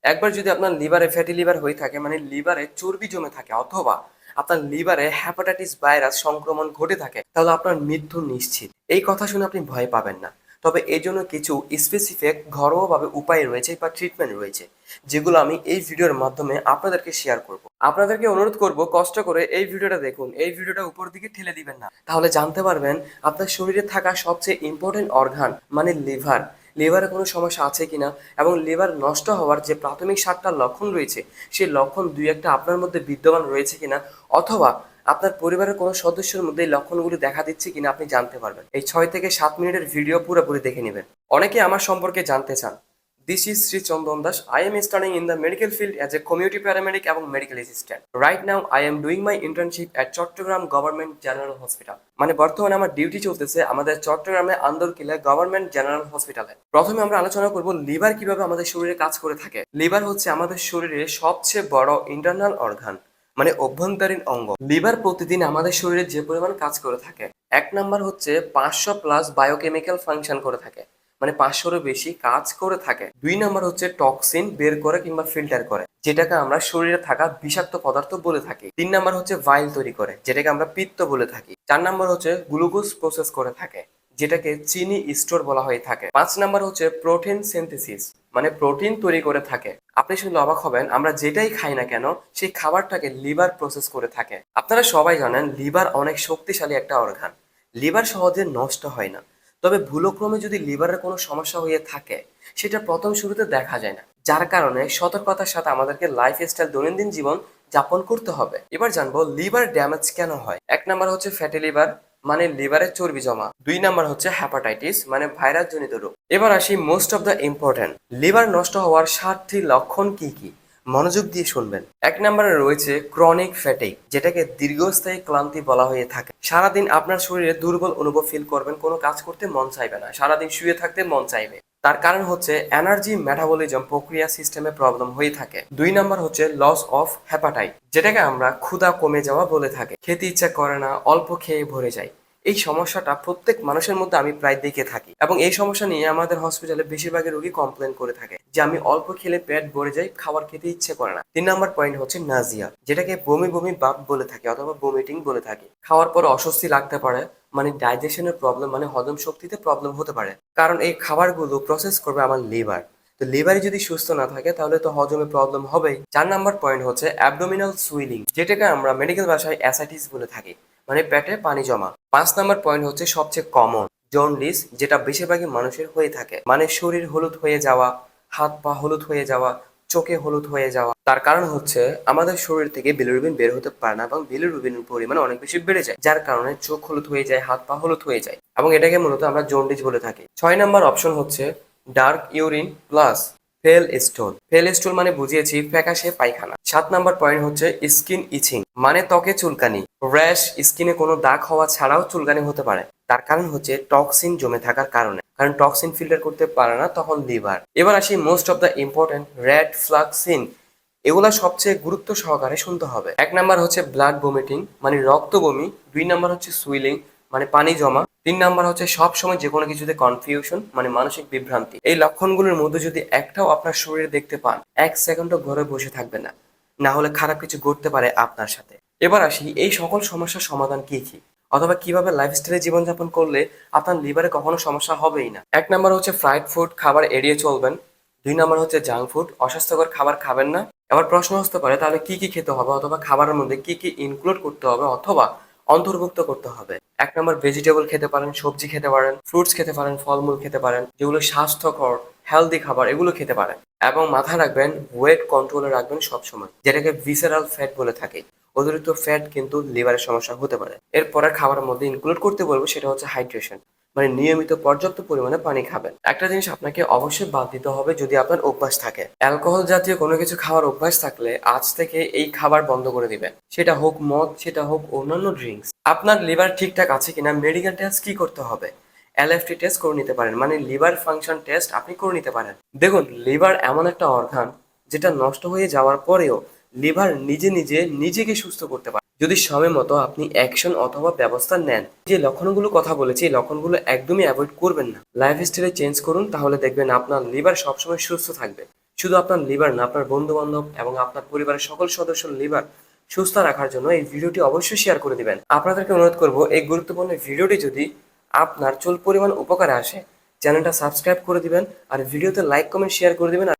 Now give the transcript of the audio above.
একবার যদি আপনার লিভারে ফ্যাটি লিভার হয়ে থাকে, মানে লিভারে চর্বি জমে থাকে, অথবা আপনার লিভারে হ্যাপাটাইটিস ভাইরাস সংক্রমণ ঘটে থাকে, তাহলে আপনার মৃত্যু নিশ্চিত। এই কথা শুনে আপনি ভয় পাবেন না। তবে এই জন্য কিছু স্পেসিফিক ঘরোয়াভাবে উপায় রয়েছে বা ট্রিটমেন্ট রয়েছে, যেগুলো আমি এই ভিডিওর মাধ্যমে আপনাদেরকে শেয়ার করব। আপনাদেরকে অনুরোধ করব, কষ্ট করে এই ভিডিওটা দেখুন, এই ভিডিওটা উপর দিকে ঠেলে দিবেন না, তাহলে জানতে পারবেন আপনার শরীরে থাকা সবচেয়ে ইম্পর্টেন্ট অর্গান মানে লিভারে কোনো সমস্যা আছে কিনা, এবং লিভার নষ্ট হওয়ার যে প্রাথমিক 7টা লক্ষণ রয়েছে, সেই লক্ষণ দুই একটা আপনার মধ্যে বিদ্যমান রয়েছে কিনা, অথবা আপনার পরিবারের কোনো সদস্যের মধ্যে এই লক্ষণগুলি দেখা দিচ্ছে কিনা আপনি জানতে পারবেন। এই 6 থেকে 7 মিনিটের ভিডিও পুরোপুরি দেখে নেবেন। অনেকে আমার সম্পর্কে জানতে চান। This is Shri Chandan Das. I am studying in the medical field as a community paramedic এবং medical assistant. Right now I am doing my internship at Chattogram government general hospital. মানে বর্তমানে আমার ডিউটি চলতেছে আমাদের চট্টগ্রামে আন্দরকিল্লা গভর্নমেন্ট জেনারেল হসপিটালে। প্রথমে আমরা আলোচনা করব লিভার কিভাবে আমাদের শরীরে কাজ করে থাকে। লিভার হচ্ছে আমাদের শরীরের সবচেয়ে বড় ইন্টারনাল অর্গান, মানে অভ্যন্তরীণ অঙ্গ। লিভার প্রতিদিন আমাদের শরীরে যে পরিমাণ কাজ করে থাকে, 1 নাম্বার হচ্ছে 500+ বায়োকেমিক্যাল ফাংশন করে থাকে, মানে 500-এরও বেশি কাজ করে থাকে। 2 নাম্বার হচ্ছে টক্সিন বের করে কিংবা ফিল্টার করে, যেটাকে আমরা শরীরে থাকা বিষাক্ত পদার্থ বলে থাকি। 3 নাম্বার হচ্ছে ভাইল তৈরি করে, যেটাকে আমরা পিত্ত বলে থাকি। 4 নাম্বার হচ্ছে গ্লুকোজ প্রসেস করে থাকে, যেটাকে চিনি স্টোর বলা হয়ে থাকে। 5 নাম্বার হচ্ছে প্রোটিন সিনথেসিস, মানে প্রোটিন তৈরি করে থাকে। আপনি শুনলে অবাক হবেন, আমরা যেটাই খাই না কেন সেই খাবারটাকে লিভার প্রসেস করে থাকে। আপনারা সবাই জানেন লিভার অনেক শক্তিশালী একটা অর্গান, লিভার সহজে নষ্ট হয় না। তবে ভুলক্রমে যদি লিভারের কোনো সমস্যা হয়ে থাকে, সেটা প্রথম শুরুতে দেখা যায় না, যার কারণে সতর্কতার সাথে আমাদেরকে লাইফস্টাইল দৈনন্দিন জীবন যাপন করতে হবে। এবার জানবো লিভার ড্যামেজ কেন হয়। 1 নাম্বার হচ্ছে ফ্যাটি লিভার, মানে লিভারে চর্বি জমা। 2 নাম্বার হচ্ছে হ্যাপাটাইটিস, মানে ভাইরাস জনিত রোগ। এবার আসি most of the important, liver নষ্ট হওয়ার 7টি লক্ষণ কি কি, মনোযোগ দিয়ে শুনবেন। 1 নাম্বারে রয়েছে ক্রনিক ফ্যাটিক, যেটাকে দীর্ঘস্থায়ী ক্লান্তি বলা হয়ে থাকে। সারাদিন আপনার শরীরে দুর্বল অনুভব ফিল করবেন, কোনো কাজ করতে মন চাইবে না, সারাদিন শুয়ে থাকতে মন চাইবে। তার কারণ হচ্ছে এনার্জি মেটাবলিজম প্রক্রিয়া সিস্টেমে প্রবলেম হয়ে থাকে। 2 নাম্বার হচ্ছে লস অফ হ্যাপাটাইট, যেটাকে আমরা ক্ষুধা কমে যাওয়া বলে থাকি, খেতে ইচ্ছা করে না, অল্প খেয়ে ভরে যায়। এই সমস্যাটা প্রত্যেক মানুষের মধ্যে আমি প্রায় দেখে থাকি, এবং এই সমস্যা নিয়ে আমাদের হসপিটালে বেশিরভাগই রোগী কমপ্লেন করে থাকে যে আমি অল্প খেলে পেট ভরে যায়, খাবার খেতে ইচ্ছে করে না। 3 নাম্বার পয়েন্ট হচ্ছে নাজিয়া, যেটাকে বমি বমি ভাব বলে থাকে অথবা বমিটিং বলে থাকে। খাওয়ার পর অস্বস্তি লাগতে পারে, মানে ডাইজেশনের প্রবলেম, মানে হজম শক্তিতে প্রবলেম হতে পারে, কারণ এই খাবারগুলো প্রসেস করবে আমার লিভার। তো লিভারই যদি সুস্থ না থাকে তাহলে তো হজমে প্রবলেম হবেই। 4 নাম্বার পয়েন্ট হচ্ছে অ্যাবডোমিনাল সুইলিং, যেটাকে আমরা মেডিকেল ভাষায় অ্যাসাইটিস বলে থাকি, মানে পেটে পানি জমা। 5 নাম্বার পয়েন্ট হচ্ছে সবচেয়ে কমন জন্ডিস, যেটা বেশিরভাগই মানুষের হয়ে থাকে, মানে শরীর হলুদ হয়ে যাওয়া, হাত পা হলুদ হয়ে যাওয়া, চোখে হলুদ হয়ে যাওয়া। তার কারণ হচ্ছে আমাদের শরীর থেকে বিলিরুবিন বের হতে পারে না, এবং বিলিরুবিনের পরিমাণ অনেক বেশি বেড়ে যায়, যার কারণে চোখ হলুদ হয়ে যায়, হাত পা হলুদ হয়ে যায়, এবং এটাকে মূলত আমরা জন্ডিস বলে থাকি। 6 নাম্বার অপশন হচ্ছে dark urine plus fail stole. Fail stole মানে বুঝিয়েছি ফ্যাকাশে পায়খানা। 7 নাম্বার পয়েন্ট হচ্ছে স্কিন ইচিং, মানে ত্বকে চুলকানি, র্যাশ, স্কিনে কোনো দাগ হওয়া ছাড়াও চুলকানি হতে পারে। তার কারণ হচ্ছে টক্সিন জমে থাকার কারণে, কারণ টক্সিন ফিল্টার করতে পারে না তখন লিভার। এবার আসি most of the important red flag sign, এগুলা সবচেয়ে গুরুত্ব সহকারে শুনতে হবে। 1 নাম্বার হচ্ছে ব্লাড ভমিটিং, মানে রক্ত বমি। 2 নাম্বার হচ্ছে সুইলিং, মানে পানি জমা। 3 নাম্বার হচ্ছে সব সময় যে কোনো কিছুতে কনফিউশন, মানে মানসিক বিভ্রান্তি। এই লক্ষণগুলোর মধ্যে যদি একটাও আপনার শরীরে দেখতে পান, 1 সেকেন্ডও ঘরে বসে থাকবে না, না হলে খারাপ কিছু ঘটতে পারে আপনার সাথে। এবার আসি এই সকল সমস্যার সমাধান কি কি, অথবা কিভাবে লাইফস্টাইলে জীবনযাপন করলে আপনার লিভারে কখনো সমস্যা হবেই না। 1 নাম্বার হচ্ছে ফ্রাইড ফুড খাবার এড়িয়ে চলবেন। 2 নাম্বার হচ্ছে জাঙ্ক ফুড, অস্বাস্থ্যকর খাবার খাবেন না। এবার প্রশ্ন আসতে পারে তাহলে কি কি খেতে হবে, অথবা খাবারের মধ্যে কি কি ইনক্লুড করতে হবে অথবা অন্তর্ভুক্ত করতে হবে। 1 নাম্বার ভেজিটেবল খেতে পারেন, সবজি খেতে পারেন, ফ্রুটস খেতে পারেন, ফলমূল খেতে পারেন, যেগুলো স্বাস্থ্যকর হেলদি খাবার, এগুলো খেতে পারেন। এবং মাথায় রাখবেন ওয়েট কন্ট্রোলে রাখবেন সবসময়, যেটাকে ভিসেরাল ফ্যাট বলে থাকে। অতিরিক্ত ফ্যাট কিন্তু লিভারের সমস্যা হতে পারে। এরপরে খাবারের মধ্যে ইনক্লুড করতে বলবো সেটা হচ্ছে হাইড্রেশন, মানে নিয়মিত পর্যাপ্ত পরিমাণে পানি খাবেন। একটা জিনিস আপনাকে অবশ্যই বাদ দিতে হবে, যদি আপনার অভ্যাস থাকে অ্যালকোহল জাতীয় কোনো কিছু খাওয়ার অভ্যাস থাকলে আজ থেকে এই খাবার বন্ধ করে দিবেন। সেটা হোক মদ, সেটা হোক অন্যান্য ড্রিঙ্কস। আপনার লিভার ঠিকঠাক আছে কিনা মেডিকেল টেস্ট কি করতে হবে, এলএফটি টেস্ট করে নিতে পারেন, মানে লিভার ফাংশন টেস্ট আপনি করে নিতে পারেন। দেখুন লিভার এমন একটা অর্গান যেটা নষ্ট হয়ে যাওয়ার পরেও লিভার নিজে নিজে নিজেকে সুস্থ করতে পারে, যদি সময় মতো আপনি অ্যাকশন অথবা ব্যবস্থা নেন। যে লক্ষণগুলো কথা বলেছি এই লক্ষণগুলো একদমই অ্যাভয়েড করবেন না, লাইফস্টাইলে চেঞ্জ করুন, তাহলে দেখবেন আপনার লিভার সবসময় সুস্থ থাকবে। শুধু আপনার লিভার না, আপনার বন্ধু বান্ধব এবং আপনার পরিবারের সকল সদস্যের লিভার সুস্থ রাখার জন্য এই ভিডিওটি অবশ্যই শেয়ার করে দিবেন। আপনাদেরকে অনুরোধ করব, এই গুরুত্বপূর্ণ ভিডিওটি যদি আপনার চুল পরিমাণ উপকারে আসে, চ্যানেলটা সাবস্ক্রাইব করে দিবেন আর ভিডিওতে লাইক কমেন্ট শেয়ার করে দিবেন।